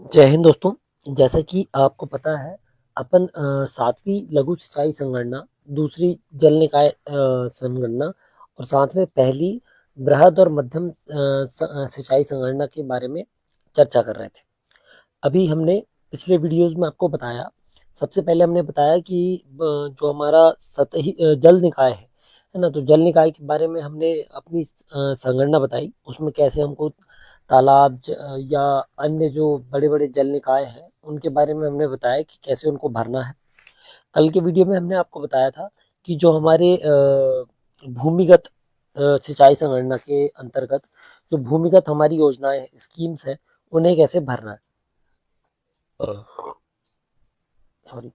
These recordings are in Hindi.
जय हिंद दोस्तों। जैसा कि आपको पता है अपन सातवीं लघु सिंचाई संगणना, दूसरी जल निकाय संगणना और साथ में पहली बृहद और मध्यम सिंचाई संगणना के बारे में चर्चा कर रहे थे। अभी हमने पिछले वीडियोस में आपको बताया, सबसे पहले हमने बताया कि जो हमारा सतही जल निकाय है ना, तो जल निकाय के बारे में हमने अपनी संगणना बताई। उसमें कैसे हमको तालाब या अन्य जो बड़े बड़े जल निकाय हैं उनके बारे में हमने बताया कि कैसे उनको भरना है। कल के वीडियो में हमने आपको बताया था कि जो हमारे भूमिगत सिंचाई संगणना के अंतर्गत जो भूमिगत हमारी योजनाएं स्कीम्स हैं उन्हें कैसे भरना है। सॉरी।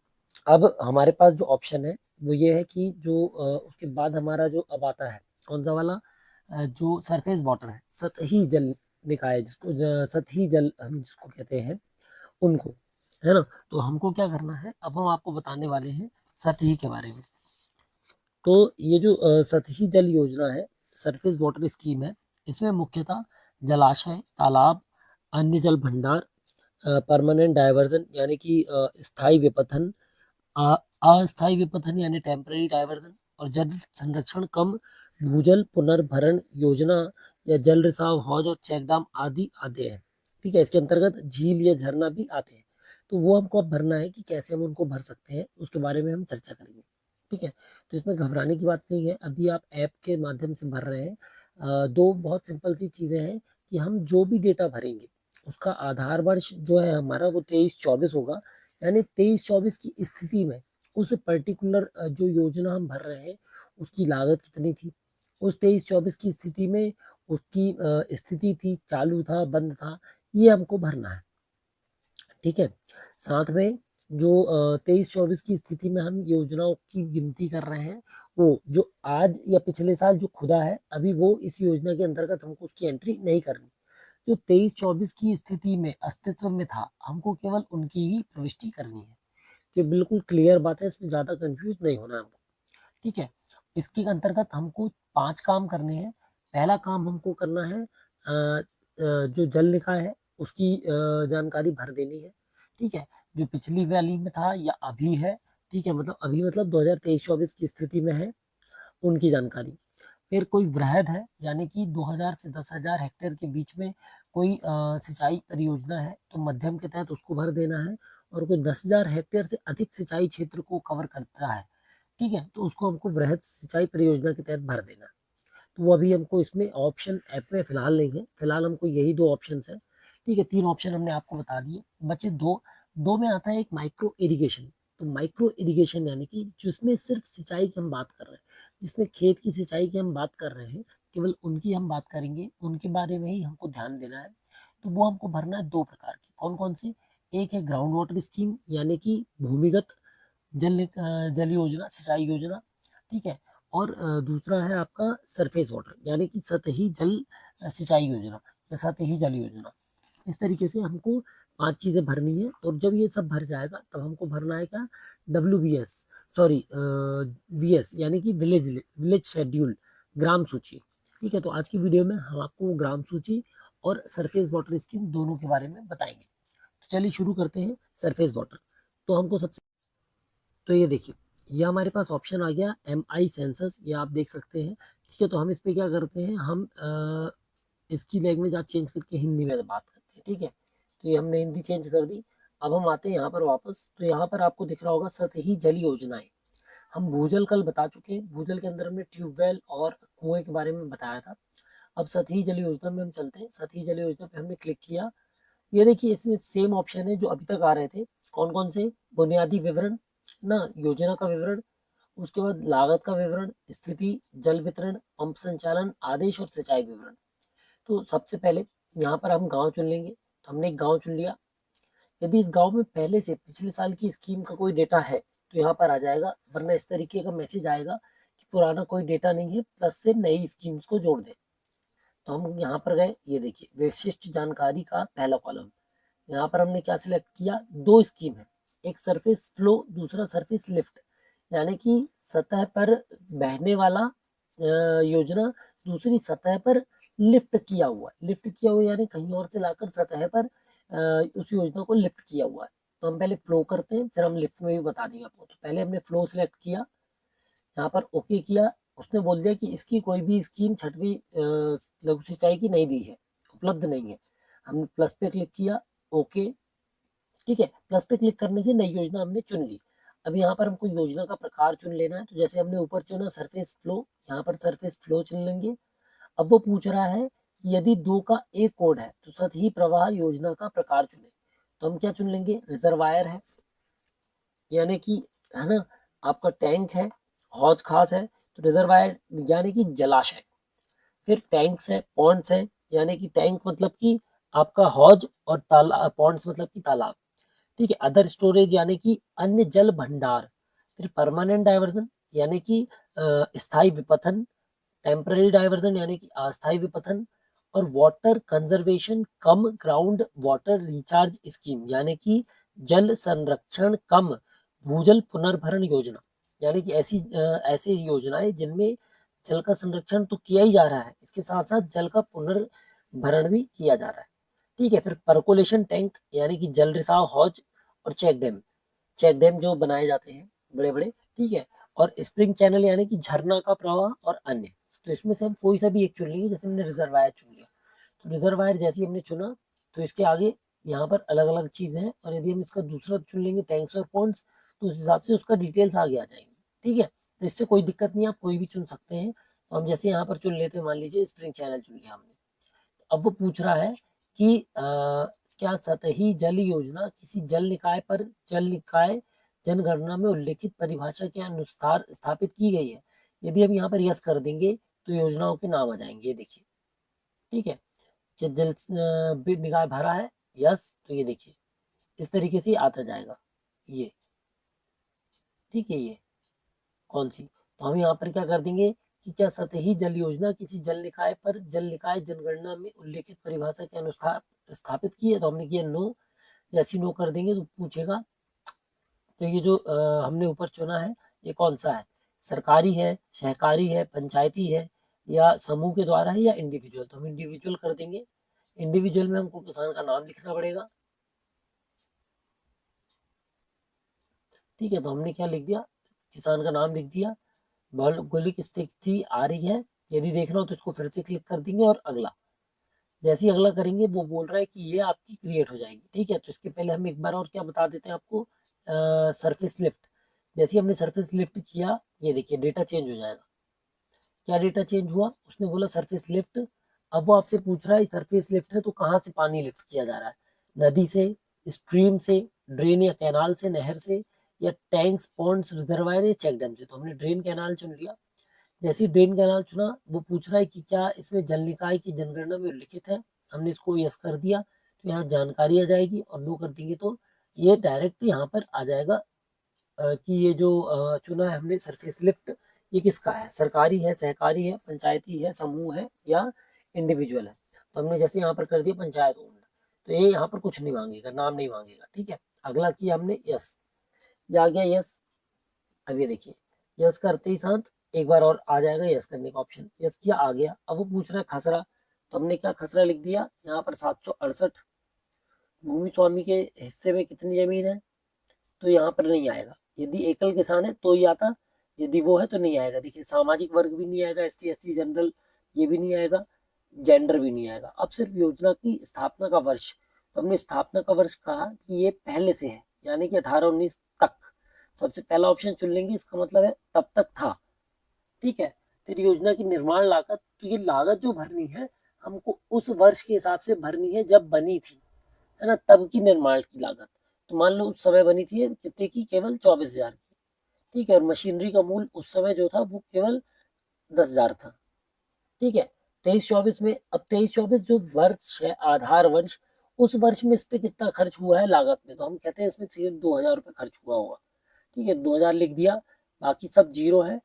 अब हमारे पास जो ऑप्शन है वो ये है कि जो उसके बाद हमारा जो अब आता है कौन सा वाला, जो सरफेस वाटर है, सतही जल निकाय जिसको सतही जल हम जिसको कहते हैं उनको, है ना। तो हमको क्या करना है, अब हम आपको बताने वाले हैं सतही के बारे में। तो ये जो सतही जल योजना है, सरफेस वाटर स्कीम है, इसमें मुख्यतः जलाशय, तालाब, अन्य जल भंडार, परमानेंट डायवर्जन यानी कि स्थायी विपथन, अ- अस्थायी विपथन यानी टेम्पररी डायवर्जन, और जल संरक्षण कम भूजल पुनर्भरण योजना या जल रिसाव हौज और चेक डैम आदि आते हैं। ठीक है, इसके अंतर्गत झील या झरना भी आते हैं। तो वो हमको अब भरना है कि कैसे हम उनको भर सकते हैं, उसके बारे में हम चर्चा करेंगे। ठीक है, तो इसमें घबराने की बात नहीं है। अभी आप ऐप के माध्यम से भर रहे हैं। दो बहुत सिंपल सी चीजें हैं कि हम जो भी डेटा भरेंगे उसका आधार वर्ष जो है हमारा वो 23-24 होगा। यानी 23-24 की स्थिति में उस पर्टिकुलर जो योजना हम भर रहे हैं उसकी लागत कितनी थी, उस 23-24 की स्थिति में उसकी स्थिति थी, चालू था, बंद था, ये हमको भरना है। ठीक है, साथ में जो 23-24 की स्थिति में हम योजनाओं की गिनती कर रहे हैं, वो जो आज या पिछले साल जो खुदा है अभी वो इस योजना के अंतर्गत हमको उसकी एंट्री नहीं करनी। जो 23-24 की स्थिति में अस्तित्व में था हमको केवल उनकी ही प्रविष्टि करनी है। ये बिल्कुल क्लियर बात है, इसमें ज्यादा कंफ्यूज नहीं होना है हमको। ठीक है, इसके अंतर्गत हमको 5 काम करने हैं। पहला काम हमको करना है जो जल निकाय है उसकी जानकारी भर देनी है। ठीक है, जो पिछली वाली में था या अभी है, ठीक है, मतलब अभी मतलब 2023-24 की स्थिति में है, उनकी जानकारी। फिर कोई वृहद है यानी कि 2000 से 10,000 हेक्टेयर के बीच में कोई सिंचाई परियोजना है तो मध्यम के तहत उसको भर देना है। और कोई 10,000 हेक्टेयर से अधिक सिंचाई क्षेत्र को कवर करता है, ठीक है, तो उसको हमको वृहद सिंचाई परियोजना के तहत भर देना है। तो वो अभी हमको इसमें ऑप्शन ऐप में फिलहाल नहीं है, फिलहाल हमको यही दो ऑप्शन है। ठीक है, 3 ऑप्शन हमने आपको बता दिए, बचे दो। दो में आता है एक माइक्रो इरिगेशन। तो माइक्रो इरिगेशन यानी कि जिसमें सिर्फ सिंचाई की हम बात कर रहे हैं, जिसमें खेत की सिंचाई की हम बात कर रहे हैं, केवल उनकी हम बात करेंगे, उनके बारे में ही हमको ध्यान देना है। तो वो हमको भरना है दो प्रकार की। कौन कौन सी? एक है ग्राउंड वाटर स्कीम यानी कि भूमिगत जल योजना, सिंचाई योजना। ठीक है, और दूसरा है आपका सरफेस वाटर यानी कि सतही जल सिंचाई योजना या सतही जल योजना। इस तरीके से हमको 5 चीजें भरनी है, और जब ये सब भर जाएगा तब हमको भरना है क्या, WBS, सॉरी VS यानी कि विलेज विलेज शेड्यूल, ग्राम सूची। ठीक है, तो आज की वीडियो में हम आपको ग्राम सूची और सरफेस वाटर स्कीम दोनों के बारे में बताएंगे। तो चलिए शुरू करते हैं सरफेस वाटर। तो हमको सबसे, तो ये देखिए, ये हमारे पास ऑप्शन आ गया MI सेंसस, ये आप देख सकते हैं। ठीक है, तो हम इस पे क्या करते हैं, हम इसकी लैंग्वेज आज चेंज करके हिंदी में बात करते हैं। ठीक है, तो ये हमने हिंदी चेंज कर दी। अब हम आते हैं यहाँ पर वापस। तो यहाँ पर आपको दिख रहा होगा सतही जल योजनाएं। हम भूजल कल बता चुके हैं, भूजल के अंदर हमने ट्यूबवेल और कुएं के बारे में बताया था। अब सतही जल योजना में हम चलते हैं। सतही जल योजना पे हमने क्लिक किया। ये देखिए, इसमें सेम ऑप्शन है जो अभी तक आ रहे थे। कौन कौन से? बुनियादी विवरण ना, योजना का विवरण, उसके बाद लागत का विवरण, स्थिति, जल वितरण, पंप संचालन आदेश और सिंचाई विवरण। तो सबसे पहले यहाँ पर हम गांव चुन लेंगे। तो हमने एक गांव चुन लिया। यदि इस गांव में पहले से पिछले साल की स्कीम का कोई डेटा है तो यहाँ पर आ जाएगा, वरना इस तरीके का मैसेज आएगा कि पुराना कोई डेटा नहीं है, प्लस से नई स्कीम्स को जोड़ दें। तो हम यहाँ पर गए, ये देखिए विशिष्ट जानकारी का पहला कॉलम। यहाँ पर हमने क्या सिलेक्ट किया, दो स्कीम है, एक सरफेस फ्लो, दूसरा सरफेस लिफ्ट, यानी कि सतह पर बहने वाला योजना, दूसरी सतह पर लिफ्ट किया हुआ। लिफ्ट किया हुआ यानी कहीं और से लाकर सतह पर उस योजना को लिफ्ट किया हुआ है। तो हम पहले फ्लो करते हैं, फिर हम लिफ्ट में भी बता देंगे आपको। तो पहले हमने फ्लो सेलेक्ट किया, यहाँ पर ओके किया। उसने बोल दिया कि इसकी कोई भी स्कीम छठवीं लघु सिंचाई की नहीं दी है, उपलब्ध नहीं है। हमने प्लस पे क्लिक किया, ओके। ठीक है, प्लस पे क्लिक करने से नई योजना हमने चुन ली। अब यहाँ पर हमको योजना का प्रकार चुन लेना है। तो जैसे हमने ऊपर चुना सरफेस फ्लो, यहाँ पर सरफेस फ्लो चुन लेंगे। अब वो पूछ रहा है कि यदि दो का एक कोड है तो सतही प्रवाह योजना का प्रकार चुने। तो हम क्या चुन लेंगे, रिजर्वायर है, यानी कि, है ना, आपका टैंक है, हौज खास है, तो रिजर्वायर यानी कि जलाशय। फिर टैंक्स है, पॉन्ड्स है, यानी कि टैंक मतलब कि आपका हौज, और तालाब, पॉन्ड्स मतलब कि तालाब। ठीक है, अदर स्टोरेज यानी कि अन्य जल भंडार। फिर परमानेंट डाइवर्जन यानी कि स्थायी विपथन, टेम्पररी डाइवर्जन यानी कि अस्थायी विपथन, और वाटर कंजर्वेशन कम ग्राउंड वाटर रिचार्ज स्कीम, यानी कि जल संरक्षण कम भूजल पुनर्भरण योजना। यानी कि ऐसी योजनाएं जिनमें जल का संरक्षण तो किया ही जा रहा है, इसके साथ साथ जल का पुनर्भरण भी किया जा रहा है। ठीक है, फिर परकोलेशन टैंक यानी कि जल रिसाव हौज, और चेक डैम जो बनाए जाते हैं बड़े बड़े। ठीक है, और स्प्रिंग चैनल यानी कि झरना का प्रवाह और अन्य। तो इसमें से हम कोई सा भी एक चुन लेंगे। जैसे हमने रिजर्वायर चुन लिया, तो रिजर्वायर जैसे ही हमने चुना, तो इसके आगे यहाँ पर अलग अलग चीजें हैं, और यदि हम इसका दूसरा चुन लेंगे टैंक्स और पॉन्ड्स, तो उस हिसाब से उसका डिटेल्स आगे आ जाएंगी। ठीक है, तो इससे कोई दिक्कत नहीं, आप कोई भी चुन सकते हैं। तो हम जैसे यहाँ पर चुन लेते हैं, मान लीजिए स्प्रिंग चैनल चुन लिया हमने। अब वो पूछ रहा है कि क्या सतही जल योजना किसी जल निकाय पर जल निकाय जनगणना में उल्लिखित परिभाषा के अनुसार स्थापित की गई है। यदि हम यहाँ पर यस कर देंगे तो योजनाओं के नाम आ जाएंगे, ये देखिए। ठीक है, कि जल निकाय भरा है, यस, तो ये देखिए इस तरीके से आता जाएगा ये। ठीक है, ये कौन सी, तो हम यहाँ पर क्या कर देंगे कि क्या सतही जल योजना किसी जल निकाय पर जल निकाय जनगणना में उल्लेखित परिभाषा के अनुसार स्थापित की है। तो हमने किया नो। जैसे नो कर देंगे तो पूछेगा, तो ये जो हमने ऊपर चुना है, ये कौन सा है, सरकारी है, सहकारी है, पंचायती है, या समूह के द्वारा है, या इंडिविजुअल। तो हम इंडिविजुअल कर देंगे। इंडिविजुअल में हमको किसान का नाम लिखना पड़ेगा। ठीक है, तो हमने क्या लिख दिया, किसान का नाम लिख दिया। भौगोलिक स्थिति आ रही है, यदि देखना हो तो इसको फिर से क्लिक कर देंगे, और अगला। जैसे ही अगला करेंगे वो बोल रहा है कि ये आपकी क्रिएट हो जाएगी। ठीक है, तो इसके पहले हम एक बार और क्या बता देते हैं आपको, सरफेस लिफ्ट। जैसे ही हमने सरफेस लिफ्ट किया, ये देखिए डेटा चेंज हो जाएगा। क्या डेटा चेंज हुआ, उसने बोला सरफेस लिफ्ट। अब वो आपसे पूछ रहा है सरफेस लिफ्ट है तो कहाँ से पानी लिफ्ट किया जा रहा है, नदी से, स्ट्रीम से, ड्रेन या कैनाल से, नहर से, या टैंक्स, पॉन्ड्स, रिजर्वायर, या चेक डैम से। तो हमने ड्रेन कैनाल चुन लिया। जैसे ही ड्रेन कैनाल चुना, वो पूछ रहा है कि क्या इसमें जल निकाय की जनगणना में उल्लिखित है। हमने इसको यस कर दिया, तो यहाँ जानकारी आ जाएगी, और नो कर देंगे तो ये डायरेक्ट यहाँ पर आ जाएगा कि ये जो चुना है हमने सरफेस लिफ्ट, ये किसका है, सरकारी है, सहकारी है, पंचायती है, समूह है, या इंडिविजुअल है। तो हमने जैसे यहाँ पर कर दिया पंचायत ओन्ड, तो ये यहाँ पर कुछ नहीं मांगेगा, नाम नहीं मांगेगा। ठीक है, अगला किया हमने यस, ये आ गया यस। अब ये देखिए, यस करते ही साथ एक बार और आ जाएगा यस करने का ऑप्शन, यस किया, आ गया। अब वो पूछ रहा है खसरा, तो हमने क्या खसरा लिख दिया यहाँ पर 768। भूमि स्वामी के हिस्से में कितनी जमीन है, तो यहाँ पर नहीं आएगा। यदि एकल किसान है तो ही आता, यदि वो है तो नहीं आएगा। देखिए, सामाजिक वर्ग भी नहीं आएगा, S T S C general ये भी नहीं आएगा, जेंडर भी नहीं आएगा। अब सिर्फ योजना की स्थापना का वर्ष। तो हमने स्थापना का वर्ष कहा कि ये पहले से है, यानी कि 1819 तक। सबसे पहला ऑप्शन चुन लेंगे, इसका मतलब है तब तक था। ठीक है, फिर योजना की निर्माण लागत, तो ये लागत जो भरनी है हमको उस वर्ष के हिसाब से भरनी है जब बनी थी, है ना, तब की निर्माण की लागत। तो मान लो उस समय बनी थी कितने की, केवल 24,000 की। ठीक है, और मशीनरी का मूल्य उस समय जो था वो केवल 10,000 था। ठीक है, 23-24 में, अब 23-24 जो वर्ष है, आधार वर्ष, उस वर्ष में इस पे कितना खर्च हुआ है लागत में, तो हम कहते हैं इसमें सिर्फ 2,000 रुपये खर्च हुआ होगा। ठीक है, 2,000 लिख दिया, बाकी सब जीरो है।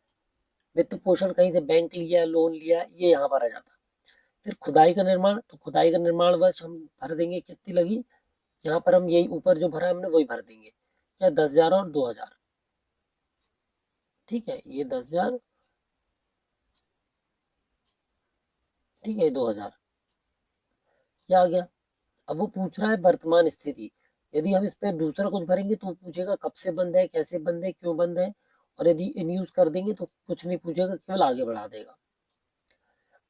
वित्त पोषण कहीं से बैंक लिया, लोन लिया, ये यहाँ पर आ जाता। फिर खुदाई का निर्माण, तो खुदाई का निर्माण वर्ष हम भर देंगे कितनी लगी, यहाँ पर हम यही ऊपर जो भरा हमने वही भर देंगे, क्या 10,000 और 2,000। ठीक है, ये 10,000, ठीक है, 2,000, क्या आ गया। अब वो पूछ रहा है वर्तमान स्थिति। यदि हम इस पे दूसरा कुछ भरेंगे तो वो पूछेगा कब से बंद है, कैसे बंद है, क्यों बंद है। और यदि इन यूज कर देंगे तो कुछ नहीं पूछेगा, केवल आगे बढ़ा देगा।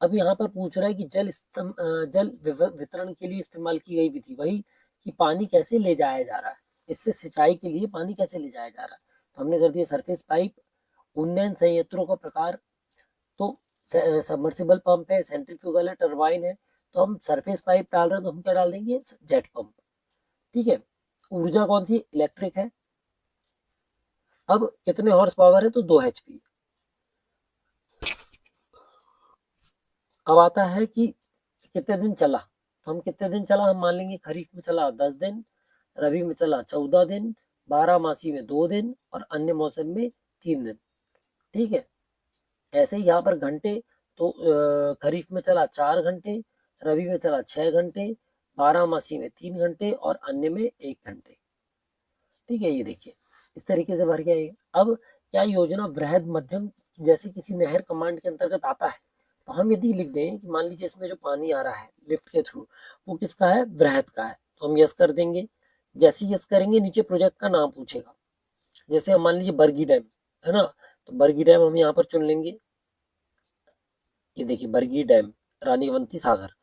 अब यहाँ पर पूछ रहा है कि जल वितरण के लिए इस्तेमाल की गई विधि, वही कि पानी कैसे ले जाया जा रहा है, इससे सिंचाई के लिए पानी कैसे ले जाया जा रहा है। तो हमने कर दिया सरफेस पाइप। उन्नयन संयंत्रों का प्रकार, तो सबमर्सिबल पंप है, सेंट्रीफ्यूगल है, टरबाइन है। तो हम सरफेस पाइप डाल रहे हैं तो हम क्या डाल देंगे, जेट पंप। ठीक है। ऊर्जा कौन सी, इलेक्ट्रिक है। अब कितने हॉर्स पावर है, तो 2 HP। अब आता है कि कितने दिन चला, तो हम कितने दिन चला हम मान लेंगे, खरीफ में चला 10 दिन, रबी में चला 14 दिन, बारहमासी में 2 दिन और अन्य मौसम में 3 दिन। ठीक है। ऐसे ही यहाँ पर घंटे, तो खरीफ में चला 4 घंटे, रबी में चला 6 घंटे, बारहमासी में 3 घंटे और अन्य में 1 घंटे। ठीक है, ये देखिए इस तरीके से भर गया ये। अब क्या योजना वृहद मध्यम जैसे किसी नहर कमांड के अंतर्गत आता है, तो हम यदि लिख दें कि मान लीजिए इसमें जो पानी आ रहा है लिफ्ट के थ्रू, वो किसका है, वृहद का है, तो हम यस कर देंगे। जैसे यस करेंगे नीचे प्रोजेक्ट का नाम पूछेगा। जैसे हम मान लीजिए बरगी डैम है ना, तो बरगी डैम हम यहाँ पर चुन लेंगे। ये देखिए बरगी डैम, रानीवंती सागर।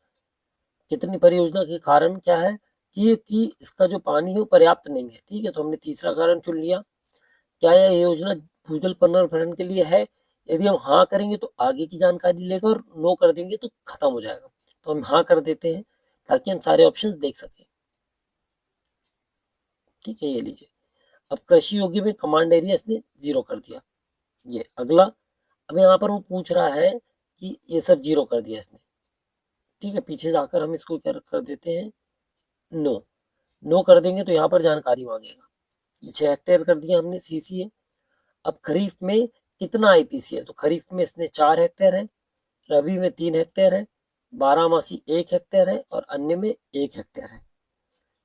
कितनी परियोजना के कारण क्या है कि इसका जो पानी है वो पर्याप्त नहीं है। ठीक है, तो हमने तीसरा कारण चुन लिया। क्या यह योजना भूजल पुनर्भरण के लिए है, यदि हम हाँ करेंगे तो आगे की जानकारी लेगा और नो कर देंगे तो खत्म हो जाएगा। तो हम हाँ कर देते हैं ताकि हम सारे ऑप्शंस देख सकें। ठीक है, ये लीजिए। अब कृषि योग्य में कमांड एरिया इसने 0 कर दिया। ये अगला, अब यहाँ पर वो पूछ रहा है कि ये सब 0 कर दिया इसने। ठीक है, पीछे जाकर हम इसको क्या कर देते हैं, नो। नो कर देंगे तो यहाँ पर जानकारी मांगेगा। ये 6 हेक्टेयर कर दिया हमने, सीसी है। अब खरीफ में कितना आईपीसी है, तो खरीफ में इसने 4 हेक्टेयर है, रबी में 3 हेक्टेयर है, बारहमासी 1 हेक्टेयर है और अन्य में 1 हेक्टेयर है।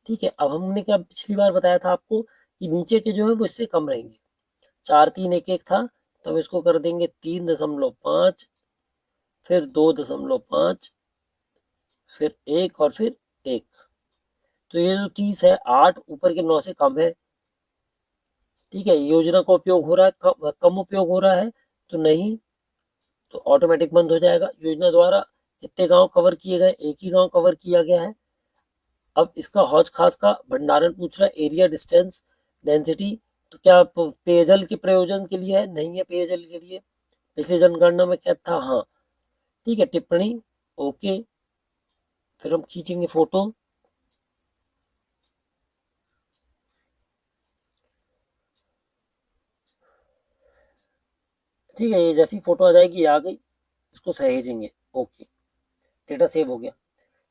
ठीक है, अब हमने क्या पिछली बार बताया था आपको कि नीचे के जो है वो इससे कम रहेंगे। 4 3 1 1 था, तो हम इसको कर देंगे 3.5, फिर 2.5, फिर 1 और फिर 1। तो ये जो 30 है, 8 ऊपर के 9 से कम है। ठीक है, योजना का उपयोग हो रहा है, कम उपयोग हो रहा है तो नहीं, तो ऑटोमेटिक बंद हो जाएगा। योजना द्वारा कितने गांव कवर किए गए, एक ही गांव कवर किया गया है। अब इसका हौज खास का भंडारण पूछ रहा है, एरिया, डिस्टेंस, डेंसिटी। तो क्या पेयजल के प्रयोजन के लिए है, नहीं है पेयजल के लिए। पिछली जनगणना में क्या था, हाँ। ठीक है, टिप्पणी, ओके। फिर हम खींचेंगे फोटो। ठीक है, ये जैसी फोटो आ जाएगी, ये आ गई, इसको सहेजेंगे। ओके, डेटा सेव हो गया।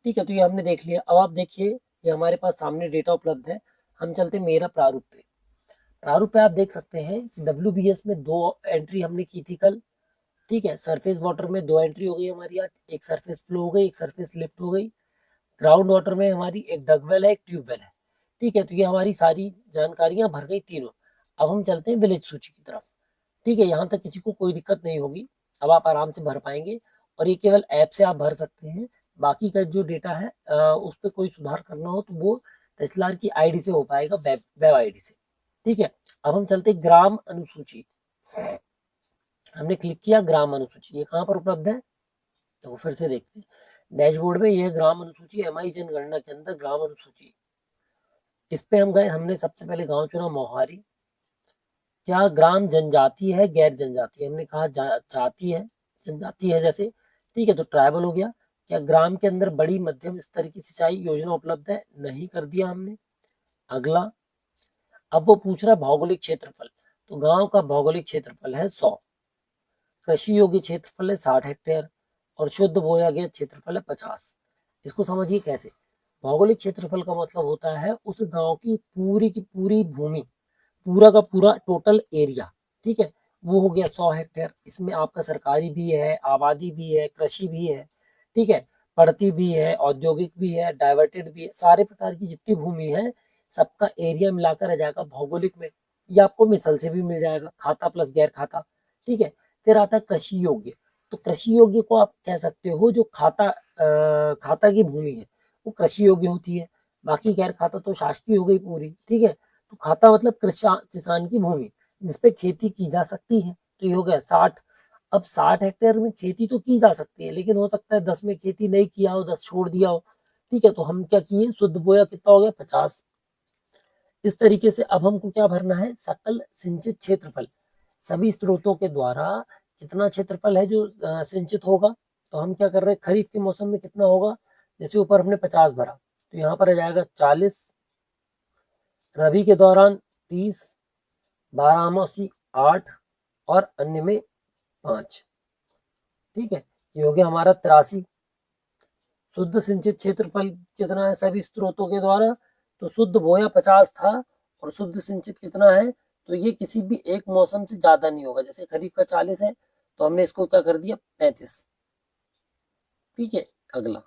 ठीक है, तो ये हमने देख लिया। अब आप देखिए, ये हमारे पास सामने डेटा उपलब्ध है। हम चलते मेरा प्रारूप पे। प्रारूप पे आप देख सकते हैं WBS में 2 एंट्री हमने की थी कल। ठीक है, सरफेस वाटर में 2 एंट्री हो गई हमारी आज, एक सरफेस फ्लो हो गई, एक सरफेस लिफ्ट हो गई। ग्राउंड वाटर में हमारी एक डगवेल है, एक ट्यूबवेल है। ठीक है, तो ये हमारी सारी जानकारियां भर गई तीनों। अब हम चलते हैं विलेज सूची की तरफ। ठीक है, यहाँ तक किसी को कोई दिक्कत नहीं होगी। अब आप आराम से भर पाएंगे और ये केवल ऐप से आप भर सकते हैं। बाकी का जो डेटा है उस पर कोई सुधार करना हो तो वो तहसीलदार की आईडी से हो पाएगा, वेब आईडी से। ठीक है, अब हम चलते ग्राम अनुसूची। हमने क्लिक किया ग्राम अनुसूची, ये कहाँ पर उपलब्ध है, तो फिर से देखते हैं डैशबोर्ड में। यह ग्राम अनुसूची MI जनगणना के अंदर ग्राम अनुसूची, इस पे हम गए। हमने सबसे पहले गांव चुना मोहारी। क्या ग्राम जनजाति है, गैर जनजाति है, हमने कहा जाति है, जनजाति है जैसे। ठीक है, तो ट्राइबल हो गया। क्या ग्राम के अंदर बड़ी मध्यम स्तर की सिंचाई योजना उपलब्ध है, नहीं कर दिया हमने। अगला, अब वो पूछ रहा है भौगोलिक क्षेत्रफल। तो गांव का भौगोलिक क्षेत्रफल है 100, कृषि योग्य क्षेत्रफल है 60 हेक्टेयर और शुद्ध बोया गया क्षेत्रफल है 50। इसको समझिए कैसे। भौगोलिक क्षेत्रफल का मतलब होता है उस गांव की पूरी भूमि, पूरा का पूरा टोटल एरिया। ठीक है, वो हो गया 100 हेक्टेयर। इसमें आपका सरकारी भी है, आबादी भी है, कृषि भी है। ठीक है, पड़ती भी है, औद्योगिक भी है, डाइवर्टेड भी है, सारे प्रकार की जितनी भूमि है सबका एरिया मिलाकर आ जाएगा भौगोलिक में। ये आपको मिसल से भी मिल जाएगा, खाता प्लस गैर खाता। ठीक है, फिर आता है कृषि योग्य। तो कृषि योग्य को आप कह सकते हो जो खाता की भूमि है, वो कृषि योग्य होती है। बाकी गैर खाता तो शासकीय हो गई पूरी, ठीक है। तो खाता मतलब किसान की भूमि जिसपे खेती की जा सकती है। तो ये हो गया 60। अब 60 हेक्टेयर में खेती तो की जा सकती है, लेकिन हो सकता है 10 में खेती नहीं किया हो, 10 छोड़ दिया हो, ठीक है। तो हम क्या किए, शुद्ध बोया कितना हो गया 50। इस तरीके से अब हमको क्या भरना है, सकल सिंचित क्षेत्रफल, सभी स्रोतों के द्वारा कितना क्षेत्रफल है जो सिंचित होगा। तो हम क्या कर रहे हैं, खरीफ के मौसम में कितना होगा, जैसे ऊपर हमने 50 भरा, तो यहाँ पर आ जाएगा 40, रबी के दौरान 30, बारहमासी 8 और अन्य में 5, ठीक है। ये हो गया हमारा 83। शुद्ध सिंचित क्षेत्रफल कितना है सभी स्रोतों के द्वारा, तो शुद्ध बोया 50 था और शुद्ध सिंचित कितना है, तो ये किसी भी एक मौसम से ज्यादा नहीं होगा। जैसे खरीफ का 40 है, तो हमने इसको क्या कर दिया 35, ठीक है। अगला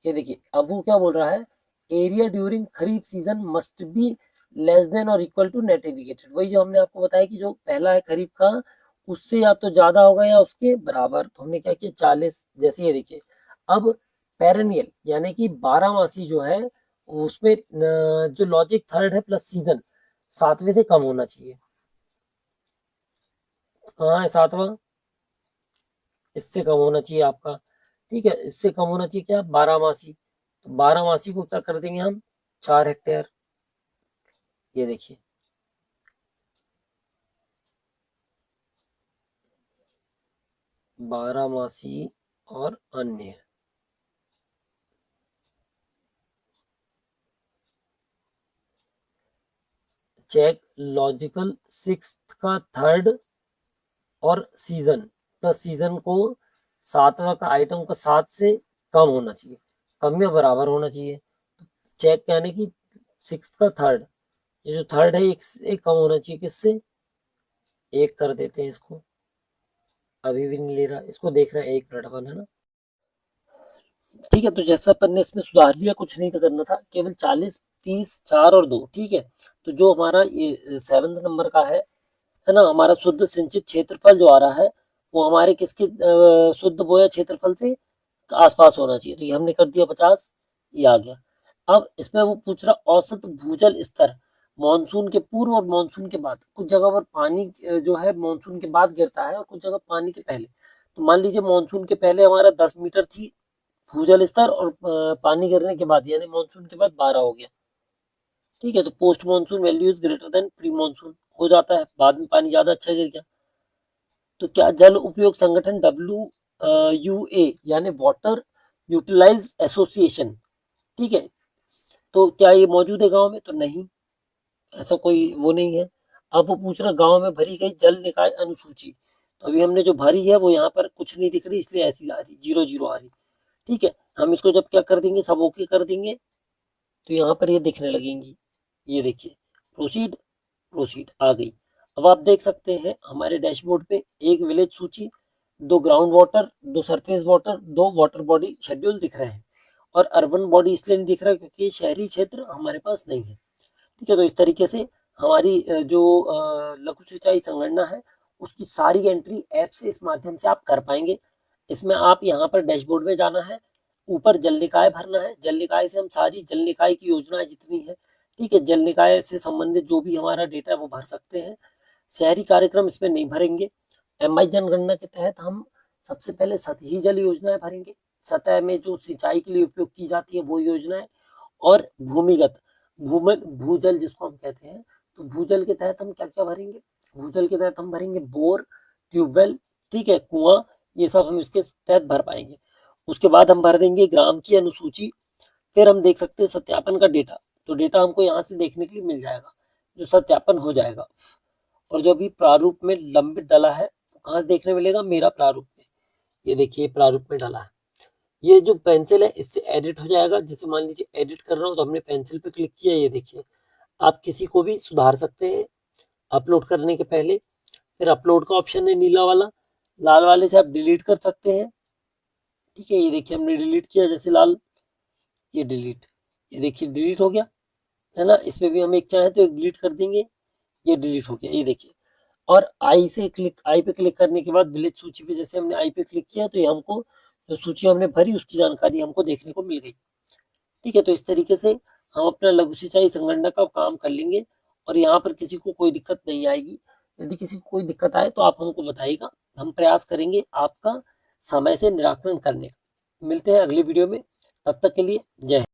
ये देखिए, अब वो क्या बोल रहा है, area during kharif season must be less than और इक्वल टू नेट इरिगेटेड। वही जो हमने आपको बताया कि जो पहला है खरीफ का, उससे या तो ज्यादा होगा या उसके बराबर। तो हमने क्या किया 40। जैसे ये देखिए, अब पेरेनियल यानी कि 12 मासी जो है, उसमें जो लॉजिक थर्ड है प्लस सीजन 7वें से कम होना चाहिए। कहाँ है 7वां, इससे कम होना चाहिए आपका, ठीक है। इससे कम होना चाहिए क्या, 12 मासी। तो 12 मासी को क्या कर देंगे हम, 4 हेक्टेयर। ये देखिए, 12 मासी और अन्य, चेक लॉजिकल सिक्स का थर्ड और सीजन प्लस सीजन को 7वां का आइटम का 7 से कम होना चाहिए, कम या बराबर होना चाहिए। चेक यानी कि सिक्स का थर्ड, ये जो थर्ड है एक कम होना चाहिए किससे, एक कर देते हैं इसको। अभी भी नहीं ले रहा, इसको देख रहे हैं, 1 मिनट अपन, है ना। ठीक है, तो जैसा अपन ने इसमें सुधार लिया, कुछ नहीं करना था, केवल 40, 30, 4 और 2, ठीक है। तो जो हमारा ये 7 नंबर का है ना, हमारा शुद्ध सिंचित क्षेत्रफल जो आ रहा है, वो हमारे किसके शुद्ध बोया क्षेत्रफल से आसपास होना चाहिए। तो ये हमने कर दिया 50, ये आ गया। अब इसमें वो पूछ रहा औसत भूजल स्तर मानसून के पूर्व और मानसून के बाद। कुछ जगह पर पानी जो है मानसून के बाद गिरता है और कुछ जगह पानी के पहले। तो मान लीजिए मानसून के पहले हमारा 10 मीटर थी भूजल स्तर, और पानी गिरने के बाद यानी मानसून के बाद 12 हो गया, ठीक है। तो post monsoon value is greater than pre monsoon हो जाता है, बाद में पानी ज्यादा अच्छा गिर गया। तो क्या जल उपयोग संगठन WUA यानी वाटर यूटिलाइज एसोसिएशन, ठीक है, तो क्या ये मौजूद है गांव में, तो नहीं, ऐसा कोई वो नहीं है। अब वो पूछ रहा गांव में भरी गई जल निकाय अनुसूची, तो अभी हमने जो भरी है वो यहाँ पर कुछ नहीं दिख रही, इसलिए ऐसी आ रही, 0 0 आ रही, ठीक है। हम इसको जब क्या कर देंगे, सब ओके कर देंगे, तो यहाँ पर ये दिखने लगेंगी। ये देखिए, प्रोसीड, प्रोसीड आ गई। अब आप देख सकते हैं हमारे डैशबोर्ड पे एक विलेज सूची, 2 ground water, 2 surface water, 2 water body schedule दिख रहे हैं। और अर्बन बॉडी इसलिए नहीं दिख रहा क्योंकि शहरी क्षेत्र हमारे पास नहीं है, ठीक है। तो इस तरीके से हमारी जो लघु सिंचाई संगणना है, उसकी सारी एंट्री ऐप से इस माध्यम से आप कर पाएंगे। इसमें आप यहाँ पर डैशबोर्ड में जाना है, ऊपर जल निकाय भरना है, जल निकाय से हम सारी जल निकाय की योजनाएं जितनी है, ठीक है, जल निकाय से संबंधित जो भी हमारा डेटा है वो भर सकते हैं। शहरी कार्यक्रम इसमें नहीं भरेंगे। MI जनगणना के तहत हम सबसे पहले सतही जल योजनाएं भरेंगे, सतह में जो सिंचाई के लिए उपयोग की जाती है वो योजनाएं। और भूमिगत भूजल जिसको हम कहते हैं, तो भूजल के तहत हम क्या क्या भरेंगे, भूजल के तहत हम भरेंगे बोर, ट्यूबवेल, ठीक है, कुआं, ये सब हम इसके तहत भर पाएंगे। उसके बाद हम भर देंगे ग्राम की अनुसूची। फिर हम देख सकते हैं सत्यापन का डेटा, तो डेटा हमको यहाँ से देखने के लिए मिल जाएगा, जो सत्यापन हो जाएगा। और जो अभी प्रारूप में लंबित डला है, तो कहाँ से देखने मिलेगा, मेरा प्रारूप में, ये देखिए प्रारूप में डाला है। ये जो पेंसिल है इससे एडिट हो जाएगा, जैसे मान लीजिए एडिट कर रहा हूँ तो हमने पेंसिल पे क्लिक किया, ये देखिए आप किसी को भी सुधार सकते हैं अपलोड करने के पहले। फिर अपलोड का ऑप्शन है नीला वाला, लाल वाले से आप डिलीट कर सकते हैं, ठीक है। ये देखिए हमने डिलीट किया, जैसे लाल, ये डिलीट, ये देखिए डिलीट हो गया, है ना। इसमें भी हम एक चाहे तो एक डिलीट कर देंगे, ये डिलीट हो गया, ये देखिए। और आई पे क्लिक करने के बाद विलेज सूची पे जैसे हमने आई पे क्लिक किया, तो ये हमको जो सूची हमने भरी उसकी जानकारी हमको देखने को मिल गई, ठीक है, तो इस तरीके से हम अपना लघु सिंचाई संगणना का काम कर लेंगे और यहाँ पर किसी को कोई दिक्कत नहीं आएगी। यदि किसी को कोई दिक्कत आए तो आप हमको बताइएगा, हम प्रयास करेंगे आपका समय से निराकरण करने का। मिलते हैं अगली वीडियो में, तब तक के लिए जय हिंद।